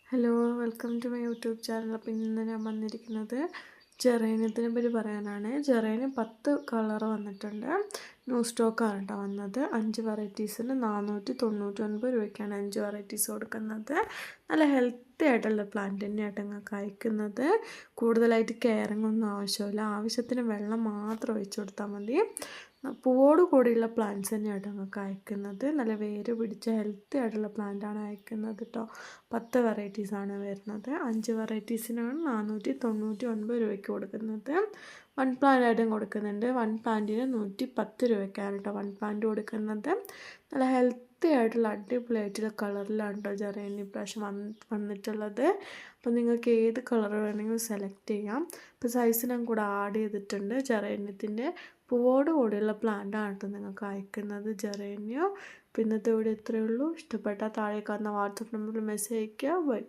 Hello welcome to my YouTube channel. അപ്പോൾ ഇന്ന് ഞാൻ വന്നിരിക്കുന്നത് ജെറേനിയത്തിനെ പറ്റി പറയാനാണ്. ജെറേനിയം 10 കളർ വന്നിട്ടുണ്ട്. ന്യൂ സ്റ്റോക്കാണ് കേട്ടോ വന്നത്. 5 വെറൈറ്റീസിന് 499 രൂപയ്ക്കാണ് 5 വെറൈറ്റീസ് കൊടുക്കുന്നത്. നല്ല ഹെൽത്തി ആയിട്ടുള്ള പ്ലാന്റ് തന്നെയായിട്ട് നിങ്ങൾക്ക് അയക്കുന്നത്. കൂടുതലായിട്ട് കെയറിങ് ഒന്നും ആവശ്യമില്ല. ആവശ്യത്തിന് വെള്ളം മാത്രം ഒഴിച്ചു കൊടുത്താൽ മതി. പൂവോട് കൂടിയുള്ള പ്ലാന്റ്സ് തന്നെയായിട്ട് നിങ്ങൾക്ക് അയക്കുന്നത്. നല്ല വേര് പിടിച്ച ഹെൽത്തി ആയിട്ടുള്ള പ്ലാന്റാണ് അയക്കുന്നത് കേട്ടോ. 10 വെറൈറ്റീസാണ് വരുന്നത്. 5 വെറൈറ്റീസിനാണ് 499 രൂപയ്ക്ക് കൊടുക്കുന്നത്. 1 പ്ലാന്റ് ആയിട്ടും കൊടുക്കുന്നുണ്ട്. 1 പ്ലാന്റിന് 110 രൂപയ്ക്കാണ് കേട്ടോ 1 പ്ലാന്റ് കൊടുക്കുന്നത്. നല്ല ഹെൽത്തി ആയിട്ടുള്ള അടിപൊളിയായിട്ടുള്ള കളറിലാണ് കേട്ടോ ജെറേനിയം ഇപ്രാവശ്യം വന്നിട്ടുള്ളത്. അപ്പോൾ നിങ്ങൾക്ക് ഏത് കളർ വേണമെങ്കിലും സെലക്ട് ചെയ്യാം. ഇപ്പോൾ സൈസ് ഞാൻ കൂടെ ആഡ് ചെയ്തിട്ടുണ്ട്. ജെറേനിയത്തിൻ്റെ പൂവോട് കൂടിയുള്ള പ്ലാന്റാണ് കേട്ടോ നിങ്ങൾക്ക് അയക്കുന്നത് ജെറേനിയം. അപ്പോൾ ഇന്നത്തെ വീഡിയോ ഇത്രയേ ഉള്ളൂ. ഇഷ്ടപ്പെട്ടാൽ താഴെ കാണുന്ന വാട്സപ്പ് നമ്പറിൽ മെസ്സേജ് അയയ്ക്കുക. ബൈ.